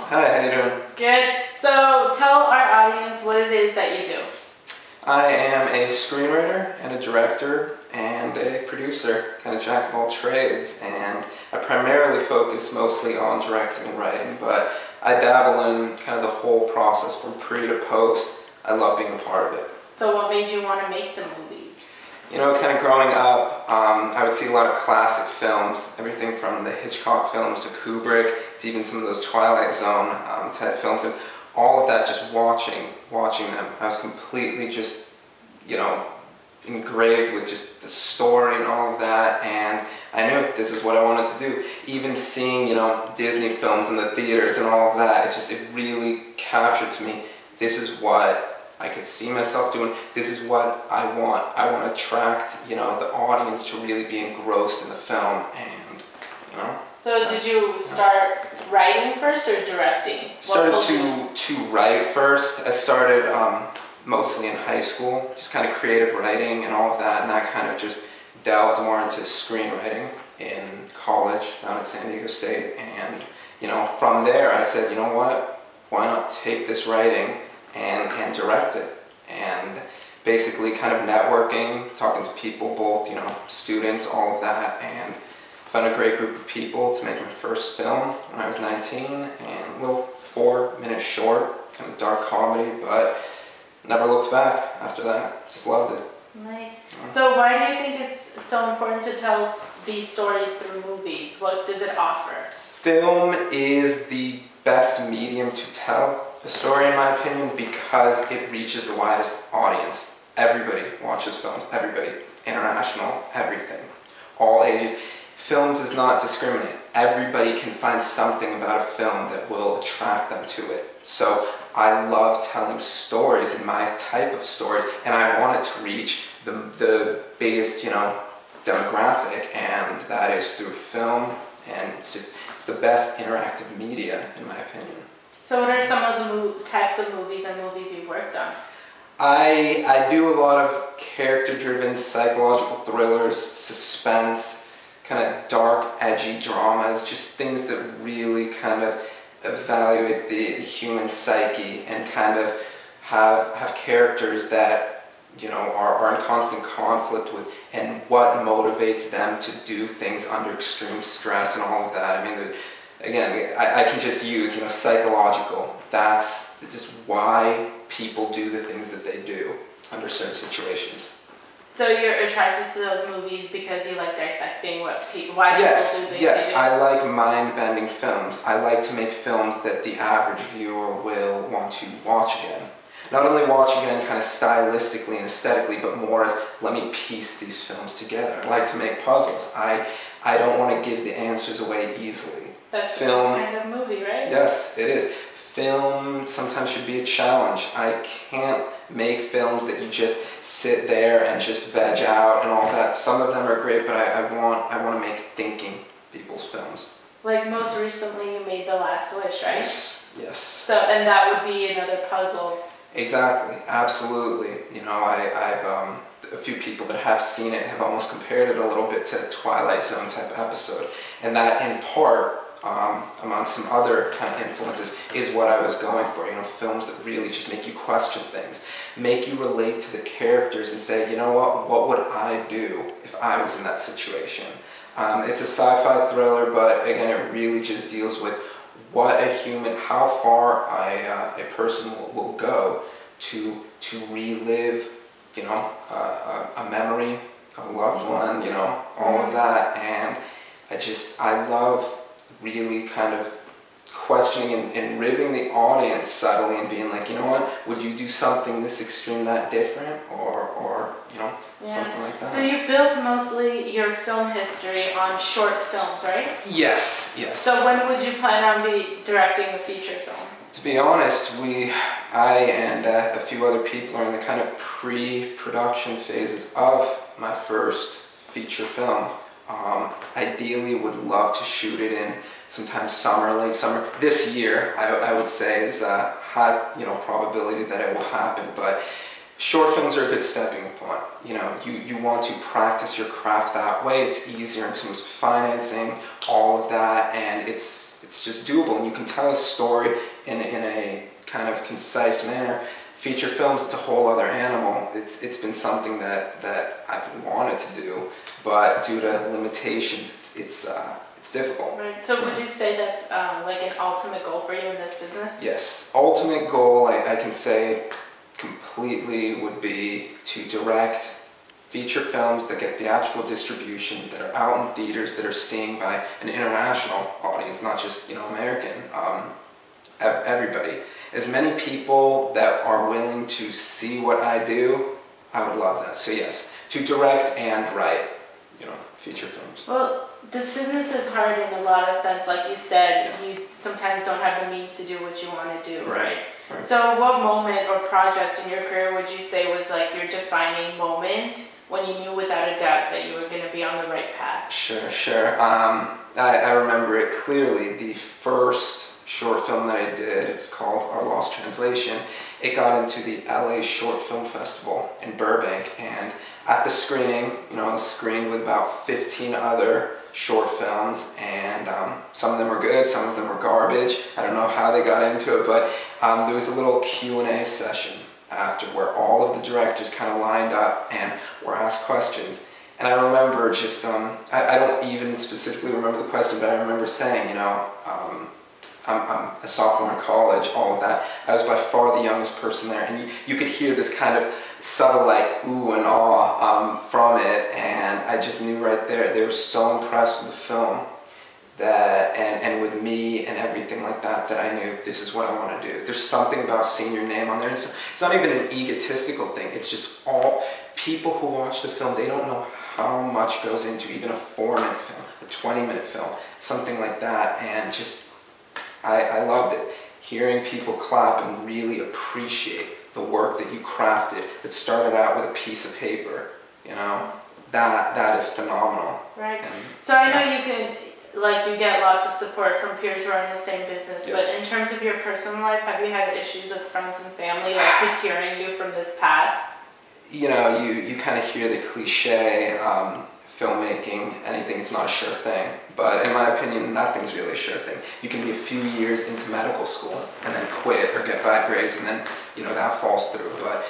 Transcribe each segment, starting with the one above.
Hi, how you doing? Good. So tell our audience what it is that you do. I am a screenwriter and a director and a producer, kind of jack of all trades, and I primarily focus mostly on directing and writing, but I dabble in kind of the whole process from pre to post. I love being a part of it. So what made you want to make the movies? You know, kind of growing up, I would see a lot of classic films, everything from the Hitchcock films to Kubrick to even some of those Twilight Zone type films, and all of that just watching them. I was completely just, engraved with just the story and all of that, and I knew this is what I wanted to do. Even seeing, Disney films in the theaters and all of that, it really captured to me, this is what I could see myself doing. This is what I want. I want to attract, the audience to really be engrossed in the film, and, So did you start writing first or directing? Started to write first. I started mostly in high school, just kind of creative writing and all of that, and that kind of just delved more into screenwriting in college down at San Diego State, and, from there I said, you know what, why not take this writing and direct it, and basically kind of networking, talking to people, both, students, all of that, and found a great group of people to make my first film when I was 19, and a little 4-minute short, kind of dark comedy, but never looked back after that. Just loved it. Nice. So why do you think it's so important to tell these stories through movies? What does it offer? Film is the best medium to tell a story, in my opinion, because it reaches the widest audience. Everybody watches films, everybody, international, everything, all ages. Film does not discriminate. Everybody can find something about a film that will attract them to it. So I love telling stories in my type of stories, and I want it to reach the biggest, demographic, and that is through film, and it's the best interactive media, in my opinion. So what are some of the types of movies and movies you've worked on? I do a lot of character-driven psychological thrillers, suspense, kind of dark, edgy dramas, just things that really kind of evaluate the human psyche and kind of have characters that are in constant conflict with, and what motivates them to do things under extreme stress and all of that. I mean, again, I can just use, psychological. That's just why people do the things that they do under certain situations. So you're attracted to those movies because you like dissecting why people do things they do? Yes, I like mind-bending films. I like to make films that the average viewer will want to watch again. Not only watch again kind of stylistically and aesthetically, but more as, let me piece these films together. I like to make puzzles. I don't want to give the answers away easily. That's film, this kind of movie, right? Yes, it is. Film sometimes should be a challenge. I can't make films that you just sit there and just veg out and all that. Some of them are great, but I want to make thinking people's films. Like most recently you made The Last Wish, right? Yes. So, and that would be another puzzle. Exactly, absolutely. I've a few people that have seen it have almost compared it a little bit to a Twilight Zone type episode, and that in part, among some other kind of influences, is what I was going for. Films that really just make you question things, make you relate to the characters and say, what would I do if I was in that situation? It's a sci-fi thriller, but again, it really just deals with what a human, how far a person will go to relive, a memory of a loved one, all of that, and I love really kind of questioning and ribbing the audience subtly and being like, would you do something this extreme, that different, or something like that. So you've built mostly your film history on short films, right? Yes. So when would you plan on directing the feature film? To be honest, I and a few other people are in the kind of pre-production phases of my first feature film. Ideally would love to shoot it in sometime summer, late summer. This year, I would say, is a high probability that it will happen, but short films are a good stepping point. You want to practice your craft that way. It's easier in terms of financing, all of that, and it's it's just doable, and you can tell a story in a kind of concise manner. Feature films, it's a whole other animal. It's been something that I've wanted to do, but due to limitations, it's difficult. Right. So would you say that's like an ultimate goal for you in this business? Yes, ultimate goal I can say completely would be to direct feature films that get theatrical distribution, that are out in theaters, that are seen by an international audience, not just American. Everybody. As many people that are willing to see what I do, I would love that. So yes, to direct and write, feature films. Well, this business is hard in a lot of sense. Like you said, you sometimes don't have the means to do what you want to do, right? So what moment or project in your career would you say was like your defining moment when you knew without a doubt that you were going to be on the right path? Sure. I remember it clearly. The first short film that I did, it's called Our Lost Translation. It got into the LA Short Film Festival in Burbank, and at the screening, it was screened with about 15 other short films, and some of them were good, some of them were garbage. I don't know how they got into it, but there was a little Q&A session after where all of the directors kind of lined up and were asked questions. And I remember just, I don't even specifically remember the question, but I remember saying, I'm a sophomore in college, all of that. I was by far the youngest person there, and you could hear this kind of subtle like ooh and awe from it, and I just knew right there, they were so impressed with the film that, and with me and everything like that, that I knew this is what I want to do. There's something about seeing your name on there. It's not even an egotistical thing. It's just all people who watch the film, they don't know how much goes into even a 4-minute film, a 20-minute film, something like that, and just I loved it. Hearing people clap and really appreciate the work that you crafted that started out with a piece of paper, that is phenomenal. Right. And, so I know you can, you get lots of support from peers who are in the same business, yes. But in terms of your personal life, have you had issues with friends and family deterring you from this path? You kind of hear the cliche, filmmaking, anything, it's not a sure thing. But in my opinion, nothing's really a sure thing. You can be a few years into medical school and then quit or get bad grades, and then, that falls through. But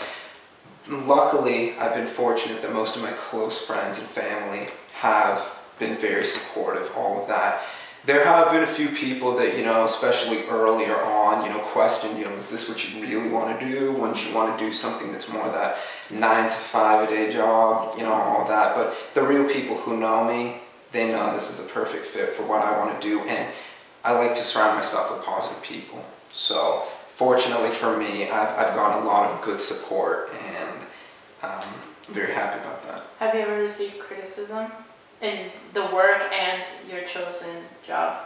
luckily, I've been fortunate that most of my close friends and family have been very supportive, all of that. There have been a few people that, especially earlier on, questioned, is this what you really want to do? Wouldn't you want to do something that's more that 9 to 5 a day job, all that? But the real people who know me, they know this is the perfect fit for what I want to do, and I like to surround myself with positive people. So fortunately for me, I've gotten a lot of good support, and I'm very happy about that. Have you ever received criticism in the work and your chosen job?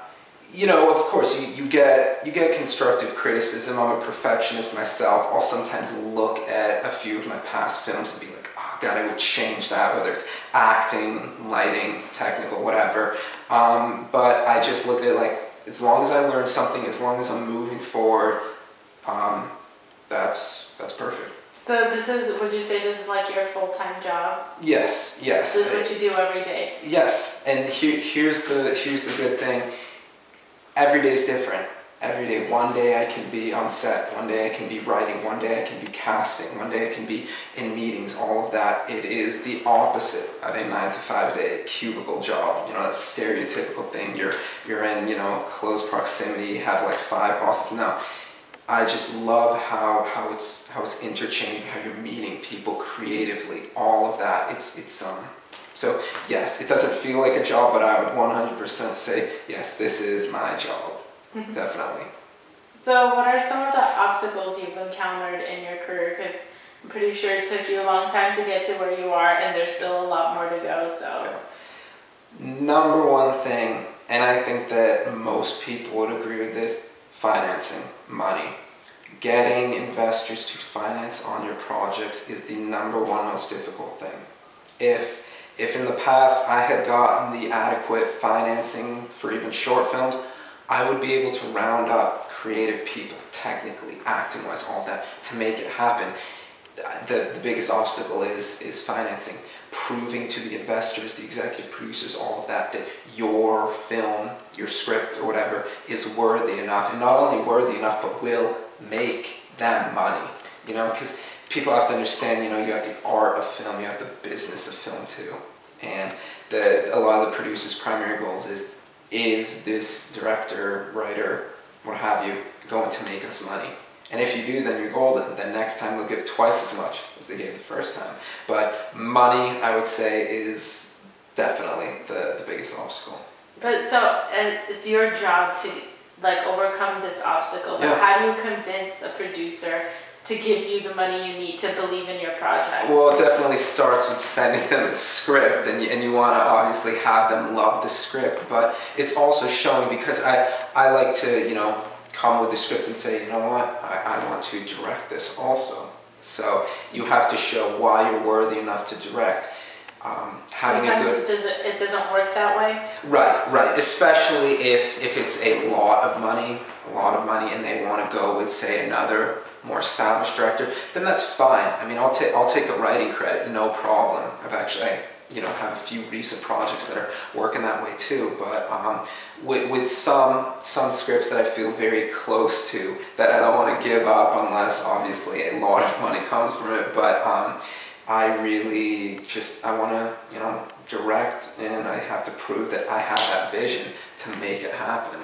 Of course, you get constructive criticism. I'm a perfectionist myself. I'll sometimes look at a few of my past films and be like, oh God, I would change that, whether it's acting, lighting, technical, whatever. But I just look at it like, as long as I learn something, as long as I'm moving forward, that's perfect. So would you say this is like your full-time job? Yes. This is what you do every day? Yes, and here's the good thing. Every day is different. Every day, one day I can be on set, one day I can be writing, one day I can be casting, one day I can be in meetings, all of that. It is the opposite of a 9 to 5 a day cubicle job. That stereotypical thing. You're in, close proximity, have like 5 bosses. No. I just love how it's interchanging, how you're meeting people creatively, all of that. So yes, it doesn't feel like a job, but I would 100% say, yes, this is my job, definitely. So what are some of the obstacles you've encountered in your career? Because I'm pretty sure it took you a long time to get to where you are, and there's still a lot more to go, so. Yeah. Number one thing, and I think that most people would agree with this, financing, money. Getting investors to finance on your projects is the number one most difficult thing. If in the past I had gotten the adequate financing for even short films, I would be able to round up creative people, technically, acting-wise, all that, to make it happen. The biggest obstacle is financing. proving to the investors, the executive producers, all of that, that your film, your script or whatever is worthy enough, and not only worthy enough, but will make them money. You know, because people have to understand, you know, you have the art of film, you have the business of film too. And a lot of the producers' primary goals is this director, writer, what have you, going to make us money? And if you do, then you're golden. Then next time they'll give twice as much as they gave the first time. But money, I would say, is definitely the biggest obstacle. But so it's your job to like overcome this obstacle. But Yeah. how do you convince a producer to give you the money you need to believe in your project? Well, it definitely starts with sending them a script, and you want to obviously have them love the script, but it's also showing, because I like to, you know, come with the script and say, you know what, I want to direct this also. So you have to show why you're worthy enough to direct. Sometimes it doesn't work that way. Right. Especially if it's a lot of money, and they want to go with, say, another more established director, then that's fine. I mean, I'll take the writing credit, no problem. I've actually, you know, have a few recent projects that are working that way too. But with some scripts that I feel very close to, that I don't want to give up unless obviously a lot of money comes from it. But I really I want to, you know, direct, and I have to prove that I have that vision to make it happen.